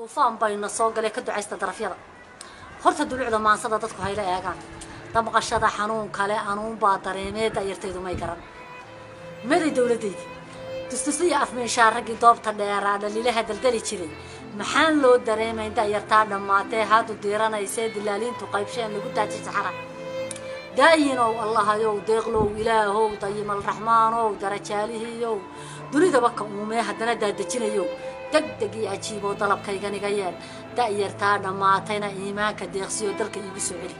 duufaan bayna soo galay ka ducaysta darafyada horta dulucda maansada dadku hayla eegaan damqashada xanuun kale anuun baa dareemeeda yartaydu may garan maday dawladaydi tustusaya afmeesha ragii doobta dheeraa dhaliilaha daldali jiray maxaan loo dareemay inta yartaa dhamaatay haadu diiranaysay dilaaliintu qaybsheen lagu daajay saxara daayinow allahayow deeqlow ilaahow dayimal raxmaanow darajaalihiyow dunidaba ka uumee haddana daadajinayow degdeg iyo cajiiboo dalabkayganiga yeel da'yartaa dhammaatayna iimaanka deeqsiyo dalka iigu soo celi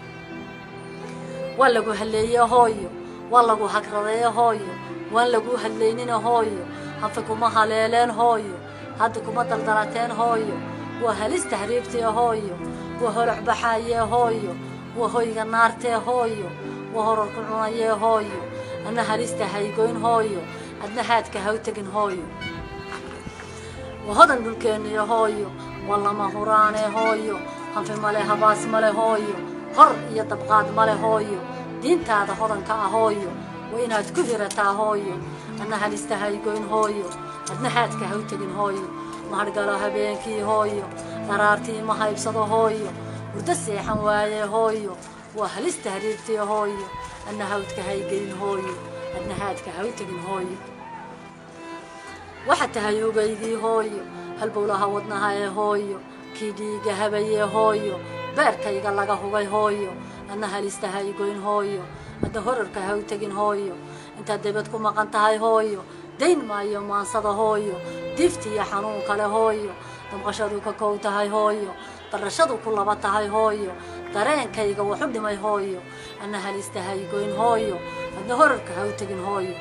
waa lagu halleeye hooyo waa lagu hagradeeye hooyo waan lagu hadlaynina hooyo hanfi kuma haleeleen hooyo hadda kuma daldalateen hooyo waa halista hariibtee hooyo waa holac baxaayee hooyo waa hoyga naartee hooyo waa horarku cunayee hooyo adna halista haygoyn hooyo adna haadka haw tegin hooyo وهذا البلكان هايو والله ما هراني هايو هم في ماله هباس ماله هايو هر يتبقاد ماله هايو دين هذا هذا كهايو وإنها تكفرت هايو أنا هالستهايقين هايو أدنى حياتك هوتجين هايو ما هرجالها بينكي هايو قرارتي ما هاي بصده هايو ودسي حواي هايو وهالستهريبتي هايو أنا هوتك هايقين هايو أدنى حياتك هوتجين هايو وحتى هيو بيدي هويو هالبولها ودنها يا هويو كيدي جهبي هويو باركي قلقه هوي هويو أنا هالستهايقين هويو الدهورك هاو تجين هويو أنت دبتكم ما قنت هاي هويو دين ما يوم ما صدا هويو دفتي يا حنون كله هويو تمقشدوك كوت هاي هويو ترشدو كل بط هاي هويو ترين كي جو حب ما هويو أنا هالستهايقين هويو الدهورك هاو تجين هويو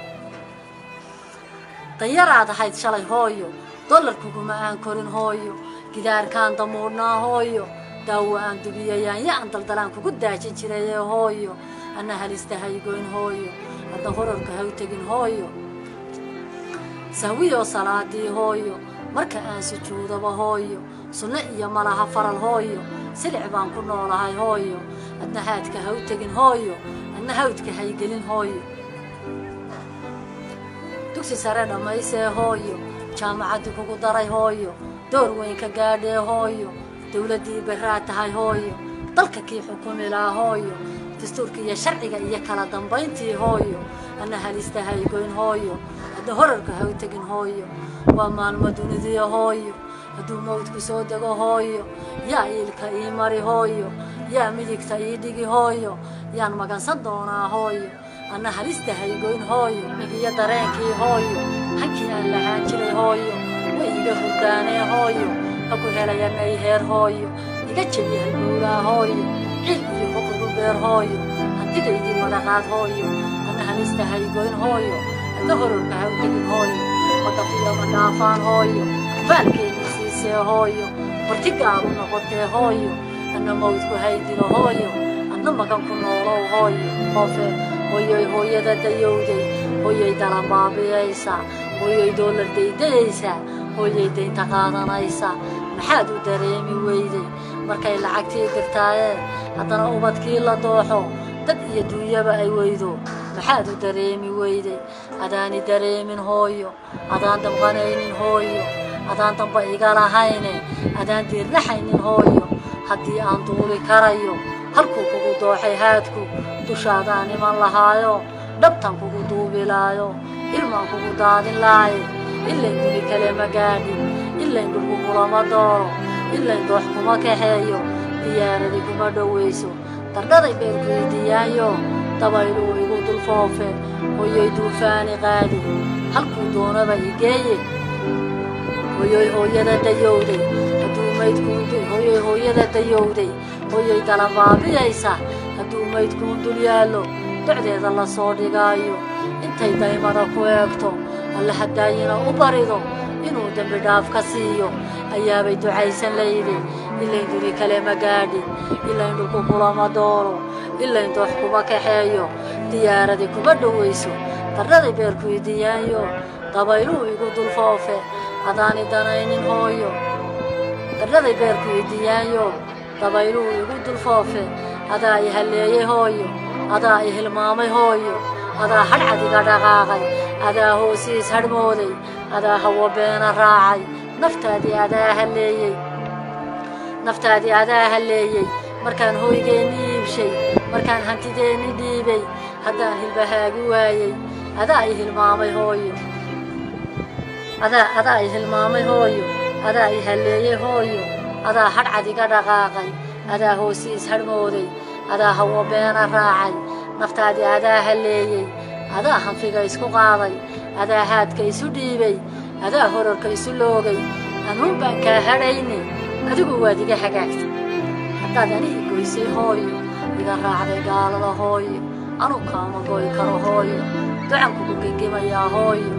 طيارة حيث شلي هويو دولار كوكما أن كورن هويو كدار كان ضمورنا هويو داو أن دبيا يعني عن دلدلان كوكو داجين شريه هويو أنا هالستهايقين هويو الظهور كهوتجين هويو سويو صلاتي هويو مركا أن سجود بهويو سنئي مالها فرل هويو سلعبان كنا لهاي هويو أنا هاد كهوتجين هويو أنا هوت كهيجلين هويو دكتي سرنا ما يسه هويو جامعة كوكو داري هويو دور وين كجادي هويو دولتي برات هاي هويو طلق كي حكومة لا هويو دستوركي يا شرعي يا كلا دنبينتي هويو أنا هالستهايقين هويو الدهورك هوتجين هويو وما المدن ذي هويو هدو موت كسودة هويو يا إلك إيماري هويو يا ملك سيدي هويو يا المكان صدونا هويو أنا هالستهايقين هويو مجيء درينكي هويو حكي أن لهانجلي هويو وإيجا فرداني هويو أكو هلا يناي هير هويو إيجا تشبيه البولا هويو عيد يفوق بير هويو أنتي ديدي مدقات هويو أنا هالستهايقين هويو الظهر كهوتجين هويو وطفيا مدافان هويو فالكي نسيسي هويو برتقالو نقطي هويو أنا موتكو هيدي هويو أنا مكان كنورو هويو خوفي هويو هويدا ديودي هويو دلان بابييسا هويو دولار ديديسا هويو دين تقادانيسا maxaad u dareemi weyday markay lacagtii dirtaayeen haddana ubadkii la dooxo dad iyo duunyaba ay weydo maxaad u dareemi weyday adaani dareemin hooyo adaan damqanaynin hooyo adaan damba iga lahayne adaan diirnaxaynin hooyo haddii aan duuli karayo halkuu kugu dooxay haadku dushaadaan iman lahaayo dhabtan kugu duubilaayo ilmaan kugu daadin laaye ilayn duli kale ma gaadhin ilayn dhulku kulama dooro ilayn doox kuma kaxeeyo diyaaradii kuma dhowayso dardhaday beerku idiyaayo dabayluu igu dul foofe hooyoy duufaani qaadi halkuu doonaba igeeye hooyoy hooyada dayowday hadduu maydkuun hooyoy hooyada dayowday hooyoy dalabaabiyaysa hadduu maydkuun dul yaallo docdeeda la soo dhigaayo intay daymada ku eegto alla hadaayina u barido inuu dambi dhaaf ka siiyo ayaabay ducaysan laydi ilayn duli kale ma gaadhin ilayn dhulku kulama dooro ilayn doox kuma kaxeeyo diyaaradii kuma dhowayso dardhaday beerku idiyaayo dabayluu igu dul foofe adaani danaynin hooyo dardhaday beerku idiyaayo dabayluu igu dul foofe adaa i halleeyey hooyo adaa i hilmaamay hooyo adaa hadhcadiga dhaqaaqay adaa hoosiis hadhmooday adaa hawo beena raacay naftaadii adaa halleeyey naftaadii adaa halleeyey markaan hooygeennii iibshay markaan hantideennii dhiibay haddaan hilbahaagi waayey adaa i hilmaamay hooyo adaa i hilmaamay hooyo adaa i halleeyey hooyo adaa hadhcad iga dhaqaaqay adaa hoosi ishadhmooday adaa hawo beena raacay naftaadii adaa halleeyey adaa hanfiga isku qaaday adaa haadka isu dhiibay adaa horarka isu loogay anuun baan kaa hadhayne adigu waad iga hagaagtay haddaad ani i goysay hooyo iga raacday gaalada hooyo anuu kaama goy karo hooyo ducan kugu gegimayaa hooyo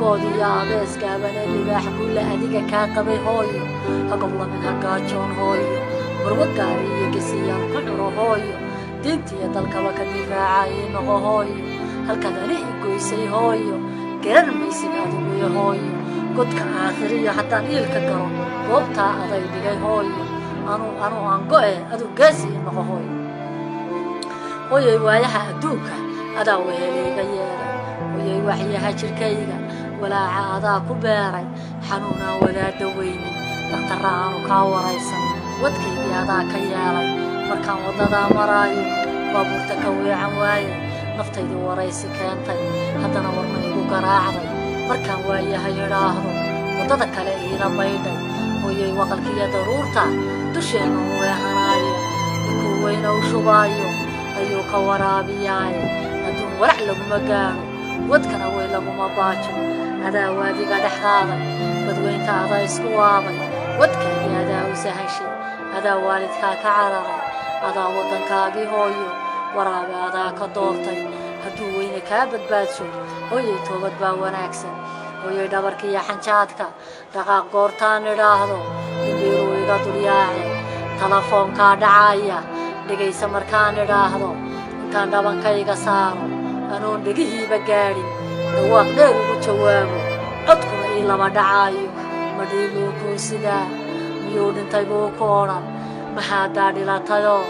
good iyo abees gaabane libaax gulla adiga kaa qabay hooyo hagoblamin hagaajoon hooyo warwa gaari iyo gesiyaan ku curo hooyo diintiiyo dalkaba ka difaaca ii noqo hooyo halkaad ani i goysay hooyo garan maysid adiguyo hooyo godka aakhiriyo haddaan iilka galo goobtaa aday dhigay hooyo anuu aan go'e aduu gaasi ii noqo hooyo hooyoy waayaha adduunka adaa wehelayga yeelay hooyoy waxyaha jirkayga walaaca adaa ku beeray xanuunaan wadaadda weynin dhakhtarra aanu kaa waraysan wadkaygii adaa ka yeelay markaan waddadaa maraayo baabuurta ka weecan waaye naftaydu waraysi keentay haddana warna igu garaacday markaan waayahay idhaahdo waddada kale iila baydhay hooyoy waqalkiiyo daruurta dusheenna u weehanaayo ninkuu weyna u shubaayo ayuu ka waraabiyaaye adduun warac laguma gaadho wadkana wey laguma baajo adaa waadiga dhex qaaday badweynta adaa isku waabay wadkaygii adaa u sahashay adaa waalidkaa ka cararay adaa waddankaagii hooyo waraabe adaa ka doortay hadduu weyne kaa badbaadsho hooyoy toobad baa wanaagsan hooyoy dhabarkiiyo xanjaadka dhaqaaq goortaan idhaahdo indhiiruu iga dulyaace telefoonkaa dhacaaya dhegaysa markaan idhaahdo intaan dhabankayga saaro anoon dhegihiiba gaadhin dhawaaq dheer ugu jawaabo codkuna ii laba dhacaayo madhiiluu kuu sidaa miyuu dhintay buu ku odhan mahaadaa dhilatayoo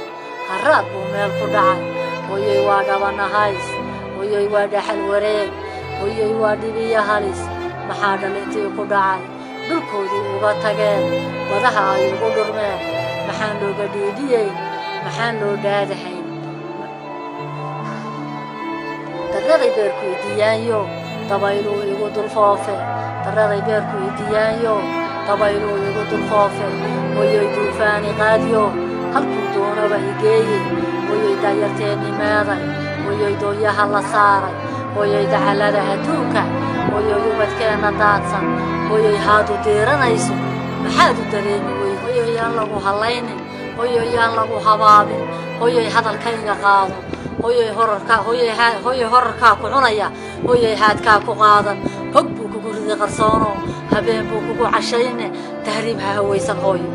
harraad buu meel ku dhacay hooyoy waa dhabanahays hooyoy waa dhaxal wareeg hooyoy waa dhibiyo halis maxaa dhalintii ku dhacay dhulkoodii uga tageen badaha ay ugu dhurmeen maxaan looga dhiidhiyeyn maxaan loo dhaadahayn darraday beerku idiyaanyo dabayluu igu dulfoofe darraday beerku idiyaanyo dabayluu igu dulfoofe hooyoy duufaani qaadyo halkuu doonaba igeeye hooyoy daayarteenni meeday hooyoy dooyaha la saaray hooyoy dacallada adduunka hooyoy ubadkeenna daadsan hooyoy haadu diiranayso maxaad u dareemi weyd hooyoy yaan lagu hallaynin hooyoy yaan lagu habaabin hooyoy hadalkayga qaado hooyoy horarkaa ku cunaya hooyoy haadkaa ku qaadan hog buu kugu ridi qarsoono habeen buu kugu cashayne tahriib ha hawaysan hooyo